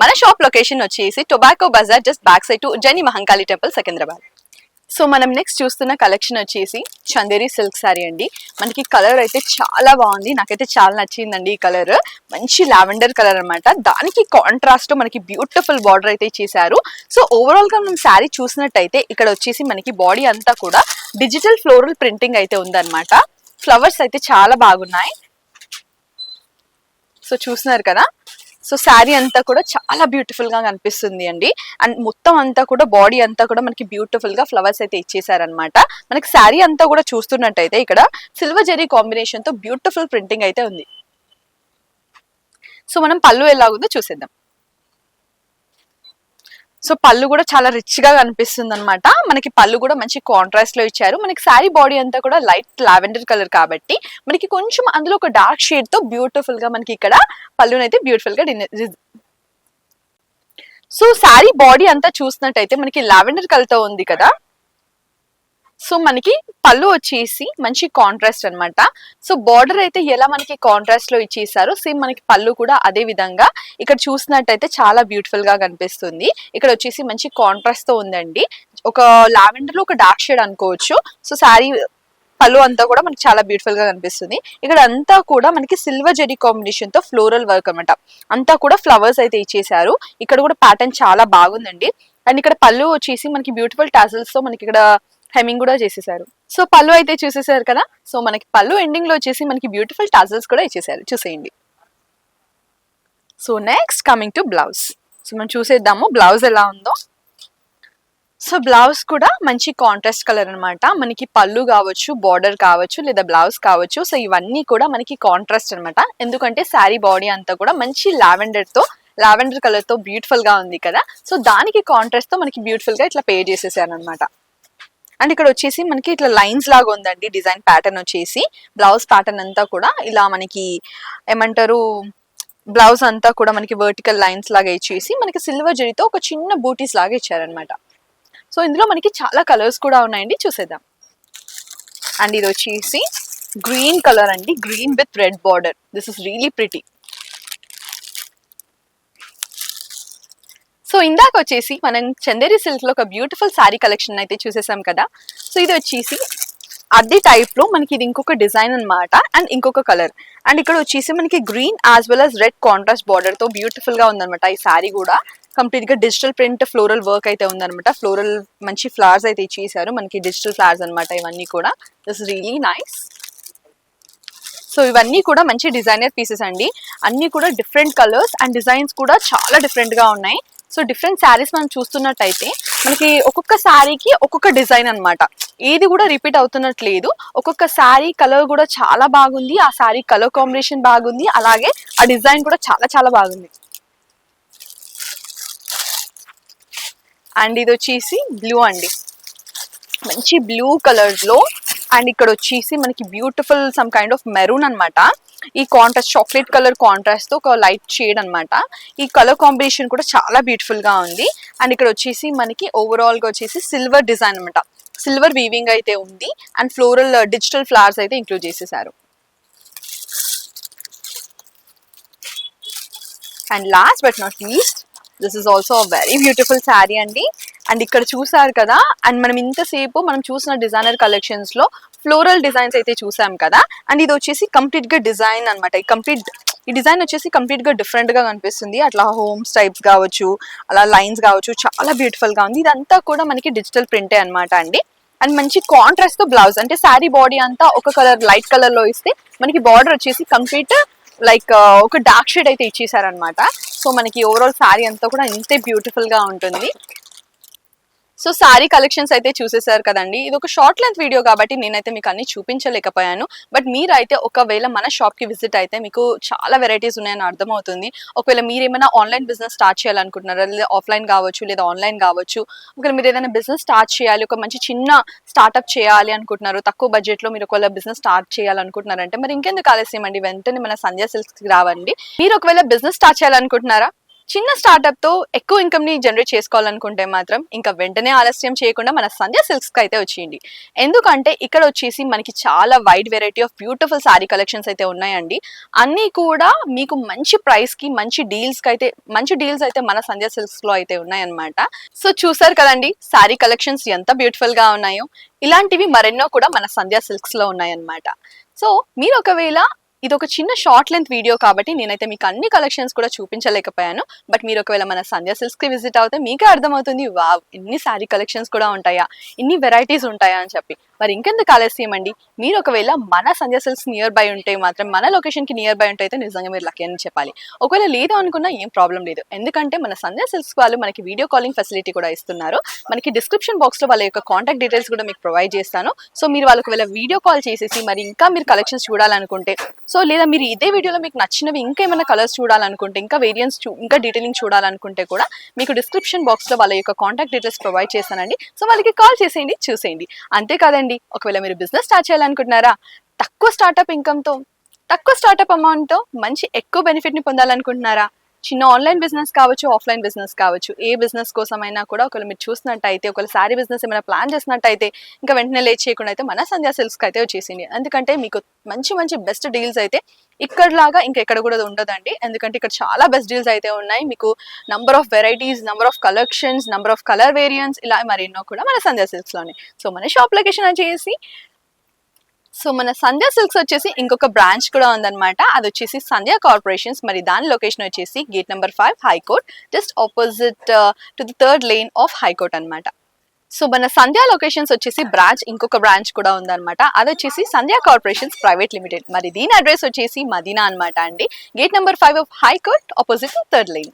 మన shop location వచ్చేసి tobacco Bazaar just back side to Ujjaini Mahankali temple Secunderabad. So మనం నెక్స్ట్ చూస్తున్న కలెక్షన్ వచ్చేసి చందేరి సిల్క్ సారీ అండి. మనకి కలర్ అయితే చాలా బాగుంది, నాకైతే చాలా నచ్చిందండి. ఈ కలర్ మంచి లావెండర్ కలర్ అనమాట. దానికి కాంట్రాస్ట్ మనకి బ్యూటిఫుల్ బార్డర్ అయితే చేశారు. సో ఓవరాల్ గా మనం శారీ చూసినట్టయితే ఇక్కడ వచ్చేసి మనకి బాడీ అంతా కూడా డిజిటల్ ఫ్లోరల్ ప్రింటింగ్ అయితే ఉందన్నమాట. ఫ్లవర్స్ అయితే చాలా బాగున్నాయి. సో చూస్తున్నారు కదా, సో శారీ అంతా కూడా చాలా బ్యూటిఫుల్ గా కనిపిస్తుంది అండి. అండ్ మొత్తం అంతా కూడా బాడీ అంతా కూడా మనకి బ్యూటిఫుల్ గా ఫ్లవర్స్ అయితే ఇచ్చేసారనమాట. మనకి శారీ అంతా కూడా చూస్తున్నట్టయితే ఇక్కడ సిల్వర్ జెరీ కాంబినేషన్ తో బ్యూటిఫుల్ ప్రింటింగ్ అయితే ఉంది. సో మనం పళ్ళు ఎలా ఉందో చూసేద్దాం. సో పళ్ళు కూడా చాలా రిచ్ గా కనిపిస్తుంది అనమాట. మనకి పళ్ళు కూడా మంచి కాంట్రాస్ట్ లో ఇచ్చారు. మనకి శారీ బాడీ అంతా కూడా లైట్ లావెండర్ కలర్ కాబట్టి మనకి కొంచెం అందులో ఒక డార్క్ షేడ్ తో బ్యూటిఫుల్ గా మనకి ఇక్కడ పళ్ళునైతే బ్యూటిఫుల్ గా సో శారీ బాడీ అంతా చూసినట్టయితే మనకి లావెండర్ కలర్ తో ఉంది కదా. సో మనకి పళ్ళు వచ్చేసి మంచి కాంట్రాస్ట్ అనమాట. సో బార్డర్ అయితే ఎలా మనకి కాంట్రాస్ట్ లో ఇచ్చేసారో సేమ్ మనకి పళ్ళు కూడా అదే విధంగా ఇక్కడ చూసినట్టయితే చాలా బ్యూటిఫుల్ గా కనిపిస్తుంది. ఇక్కడ వచ్చేసి మంచి కాంట్రాస్ట్ తో ఉందండి. ఒక లావెండర్ లో ఒక డార్క్ షేడ్ అనుకోవచ్చు. సో శారీ పళ్ళు అంతా కూడా మనకి చాలా బ్యూటిఫుల్ గా కనిపిస్తుంది. ఇక్కడ అంతా కూడా మనకి సిల్వర్ జెరీ కాంబినేషన్ తో ఫ్లోరల్ వర్క్ అనమాట. అంతా కూడా ఫ్లవర్స్ అయితే ఇచ్చేసారు. ఇక్కడ కూడా ప్యాటర్న్ చాలా బాగుందండి. అండ్ ఇక్కడ పళ్ళు వచ్చేసి మనకి బ్యూటిఫుల్ టాజల్స్ తో మనకి ఇక్కడ హెమ్మింగ్ కూడా చేసేసారు. సో పళ్ళు అయితే చూసేసారు కదా. సో మనకి పళ్ళు ఎండింగ్ లో వచ్చేసి మనకి బ్యూటిఫుల్ టాజల్స్ కూడా ఇచ్చేసారు, చూసేయండి. So next coming to blouse. So మనం చూసేద్దాము బ్లౌజ్ ఎలా ఉందో. సో బ్లౌజ్ కూడా మంచి కాంట్రాస్ట్ కలర్ అనమాట. మనకి పళ్ళు కావచ్చు, బార్డర్ కావచ్చు, లేదా బ్లౌజ్ కావచ్చు. సో ఇవన్నీ కూడా మనకి కాంట్రాస్ట్ అనమాట. ఎందుకంటే శారీ బాడీ అంతా కూడా మంచి లావెండర్ కలర్ తో బ్యూటిఫుల్ గా ఉంది కదా. సో దానికి కాంట్రాస్ట్ తో మనకి బ్యూటిఫుల్ గా ఇట్లా పే చేసేసారు అనమాట. అండ్ ఇక్కడ వచ్చేసి మనకి ఇట్లా లైన్స్ లాగా ఉందండి డిజైన్ ప్యాటర్న్ వచ్చేసి. బ్లౌజ్ ప్యాటర్న్ అంతా కూడా ఇలా మనకి ఏమంటారు, బ్లౌజ్ అంతా కూడా మనకి వర్టికల్ లైన్స్ లాగా ఇచ్చేసి మనకి సిల్వర్ జరీతో ఒక చిన్న బూటీస్ లాగా ఇచ్చారనమాట. సో ఇందులో మనకి చాలా కలర్స్ కూడా ఉన్నాయండి, చూసేద్దాం. అండ్ ఇది వచ్చేసి గ్రీన్ కలర్ అండి, green with red border. This is really pretty. So ఇందాక వచ్చేసి మనం చందేరి సిల్క్ లో ఒక బ్యూటిఫుల్ శారీ కలెక్షన్ అయితే చూసేసాం కదా. సో ఇది వచ్చేసి అదే టైప్ లో మనకి ఇది ఇంకొక డిజైన్ అనమాట. అండ్ ఇంకొక కలర్. అండ్ ఇక్కడ వచ్చేసి మనకి green as well as red contrast border తో బ్యూటిఫుల్ గా ఉందన్నమాట. ఈ శారీ కూడా కంప్లీట్ గా డిజిటల్ ప్రింట్ ఫ్లోరల్ వర్క్ అయితే ఉందన్నమాట. ఫ్లోరల్ మంచి ఫ్లవర్స్ అయితే ఇచ్చేసారు, మనకి డిజిటల్ ఫ్లవర్స్ అనమాట ఇవన్నీ కూడా. This is really nice. So ఇవన్నీ కూడా మంచి డిజైనర్ పీసెస్ అండి. అన్ని కూడా డిఫరెంట్ కలర్స్ అండ్ డిజైన్స్ కూడా చాలా డిఫరెంట్ గా ఉన్నాయి. సో డిఫరెంట్ శారీస్ మనం చూస్తున్నట్టయితే మనకి ఒక్కొక్క శారీకి ఒక్కొక్క డిజైన్ అనమాట. ఏది కూడా రిపీట్ అవుతున్నట్లేదు. ఒక్కొక్క శారీ కలర్ కూడా చాలా బాగుంది, ఆ శారీ కలర్ కాంబినేషన్ బాగుంది, అలాగే ఆ డిజైన్ కూడా చాలా చాలా బాగుంది. అండ్ ఇది వచ్చేసి బ్లూ అండి, మంచి బ్లూ కలర్ లో. అండ్ ఇక్కడ వచ్చేసి మనకి beautiful some kind of maroon అనమాట. ఈ కాంట్రాస్ట్ చాక్లెట్ కలర్ కాంట్రాస్ట్ తో ఒక లైట్ షేడ్ అనమాట. ఈ కలర్ కాంబినేషన్ కూడా చాలా బ్యూటిఫుల్ గా ఉంది. అండ్ ఇక్కడ వచ్చేసి మనకి ఓవరాల్ గా వచ్చేసి సిల్వర్ డిజైన్ అనమాట. సిల్వర్ వీవింగ్ అయితే ఉంది. అండ్ ఫ్లోరల్ డిజిటల్ ఫ్లవర్స్ అయితే ఇంక్లూడ్ చేసేసారు. And last but not least, this is also very beautiful sari అండి. అండ్ ఇక్కడ చూసారు కదా. అండ్ మనం ఇంతసేపు మనం చూసిన డిజైనర్ కలెక్షన్స్ లో ఫ్లోరల్ డిజైన్స్ అయితే చూసాం కదా. అండ్ ఇది వచ్చేసి కంప్లీట్ గా డిజైన్ అనమాట. ఈ డిజైన్ వచ్చేసి కంప్లీట్ గా డిఫరెంట్ గా కనిపిస్తుంది. అట్లా హోమ్స్ టైప్స్ కావచ్చు, అలా లైన్స్ కావచ్చు, చాలా బ్యూటిఫుల్ గా ఉంది. ఇదంతా కూడా మనకి డిజిటల్ ప్రింటే అనమాట అండి. అండ్ మంచి కాంట్రాస్ట్ తో బ్లౌజ్, అంటే శారీ బాడీ అంతా ఒక కలర్ లైట్ కలర్ లో ఇస్తే మనకి బార్డర్ వచ్చేసి కంప్లీట్ లైక్ ఒక డార్క్ షేడ్ అయితే ఇచ్చేసారనమాట. సో మనకి ఓవరాల్ శారీ అంతా కూడా ఇంతే బ్యూటిఫుల్ గా ఉంటుంది. సో శారీ కలెక్షన్స్ అయితే చూసేసారు కదండి. ఇది ఒక షార్ట్ లెంత్ వీడియో కాబట్టి నేనైతే మీకు అన్ని చూపించలేకపోయాను. బట్ మీరైతే ఒకవేళ మన షాప్ కి విజిట్ అయితే మీకు చాలా వెరైటీస్ ఉన్నాయని అర్థమవుతుంది. ఒకవేళ మీరు ఏమైనా ఆన్లైన్ బిజినెస్ స్టార్ట్ చేయాలనుకుంటున్నారా, లేదా ఆఫ్లైన్ కావచ్చు లేదా ఆన్లైన్ కావచ్చు, ఒకవేళ మీరు ఏదైనా బిజినెస్ స్టార్ట్ చేయాలి, ఒక మంచి చిన్న స్టార్ట్అప్ చేయాలి అనుకుంటున్నారు, తక్కువ బడ్జెట్ లో మీరు ఒకవేళ బిజినెస్ స్టార్ట్ చేయాలనుకుంటున్నారంటే మరి ఇంకెందుకు ఆలస్యం అండి, వెంటనే మన సంధ్య సిల్క్స్ కి రావండి. మీరు ఒకవేళ బిజినెస్ స్టార్ట్ చేయాలనుకుంటున్నారా, చిన్న స్టార్ట్అప్ తో ఎక్కువ ఇన్కమ్ ని జనరేట్ చేసుకోవాలనుకుంటే మాత్రం ఇంకా వెంటనే ఆలస్యం చేయకుండా మన సంధ్య సిల్క్స్ కి అయితే వచ్చేయండి. ఎందుకంటే ఇక్కడ వచ్చేసి మనకి చాలా wide variety of beautiful sorry collections అయితే ఉన్నాయండి. అన్నీ కూడా మీకు మంచి ప్రైస్ కి మంచి డీల్స్ అయితే మన సంధ్య సిల్క్స్ లో అయితే ఉన్నాయన్నమాట. సో చూసారు కదండి సారీ కలెక్షన్స్ ఎంత బ్యూటిఫుల్ గా ఉన్నాయో. ఇలాంటివి మరెన్నో కూడా మన సంధ్య సిల్క్స్ లో ఉన్నాయన్నమాట. సో మీరు ఒకవేళ ఇది ఒక చిన్న షార్ట్ లెంత్ వీడియో కాబట్టి నేనైతే మీకు అన్ని కలెక్షన్స్ కూడా చూపించలేకపోయాను. బట్ మీరు ఒకవేళ మన సంధ్య సిల్క్స్ కి విజిట్ అవుతే మీకే అర్థమవుతుంది, వావ్ ఇన్ని శారీ కలెక్షన్స్ కూడా ఉంటాయా, ఇన్ని వెరైటీస్ ఉంటాయా అని చెప్పి. మరి ఇంకెందుకు ఆలస్యం అండి, మీరు ఒకవేళ మన సంధ్య సిల్క్స్ నియర్ బై ఉంటే మాత్రం, మన లొకేషన్ కి నియర్ బై ఉంటే అయితే నిజంగా మీరు లక్కీ అని చెప్పాలి. ఒకవేళ లేదు అనుకున్నా ఏం ప్రాబ్లం లేదు, ఎందుకంటే మన సంధ్య సిల్క్స్ వాళ్ళు మనకి వీడియో కాలింగ్ ఫెసిలిటీ కూడా ఇస్తున్నారు. మనకి డిస్క్రిప్షన్ బాక్స్ లో వాళ్ళ యొక్క కాంటాక్ట్ డీటెయిల్స్ కూడా మీకు ప్రొవైడ్ చేస్తాను. సో మీరు వాళ్ళకి ఒకవేళ వీడియో కాల్ చేసేసి మరి ఇంకా మీరు కలెక్షన్స్ చూడాలనుకుంటే, సో లేదా మీరు ఇదే వీడియోలో మీకు నచ్చినవి ఇంకా ఏమైనా కలర్స్ చూడాలనుకుంటే, ఇంకా వేరియంట్స్ ఇంకా డీటెయిలింగ్ చూడాలనుకుంటే కూడా మీకు డిస్క్రిప్షన్ బాక్స్ లో వాళ్ళ యొక్క కాంటాక్ట్ డీటెయిల్స్ ప్రొవైడ్ చేస్తానండి. సో వాళ్ళకి కాల్ చేసేయండి, చూసేయండి. అంతేకాదండి, ఒకవేళ మీరు బిజినెస్ స్టార్ట్ చేయాలనుకుంటున్నారా, తక్కువ స్టార్ట్అప్ అమౌంట్ తో మంచి ఎక్కువ బెనిఫిట్ ని పొందాలనుకుంటున్నారా, చిన్న ఆన్లైన్ బిజినెస్ కావచ్చు, ఆఫ్లైన్ బిజినెస్ కావచ్చు, ఏ బిజినెస్ కోసమైనా కూడా ఒకవేళ మీరు చూసినట్టయితే, ఒకవేళ శారీ బిజినెస్ ఏమైనా ప్లాన్ చేసినట్టయితే ఇంకా వెంటనే లేట్ చేయకుండా అయితే మన సంధ్య సిల్క్స్ అయితే వచ్చేసింది. ఎందుకంటే మీకు మంచి మంచి బెస్ట్ డీల్స్ అయితే ఇక్కడలాగా ఇంకెక్కడ కూడా ఉండదండి. ఎందుకంటే ఇక్కడ చాలా బెస్ట్ డీల్స్ అయితే ఉన్నాయి. మీకు number of varieties, number of collections, number of colour variants ఇలా మరెన్నో కూడా మన సంధ్య సిల్క్స్ లోనే. సో మన షాప్ లొకేషన్ వచ్చేసి, సో మన సంధ్య సిల్క్స్ వచ్చేసి ఇంకొక బ్రాంచ్ కూడా ఉందన్నమాట. అది వచ్చేసి సంధ్య కార్పొరేషన్స్. మరి దాని లొకేషన్ వచ్చేసి gate number 5 high court, just opposite to the 3rd lane of high court అనమాట. సో మన సంధ్య లొకేషన్స్ వచ్చేసి ఇంకొక బ్రాంచ్ కూడా ఉందన్నమాట. అది వచ్చేసి సంధ్య కార్పొరేషన్స్ ప్రైవేట్ లిమిటెడ్. మరి దీని అడ్రస్ వచ్చేసి మదీనా అనమాట అండి. Gate number 5 of high court, opposite 3rd lane.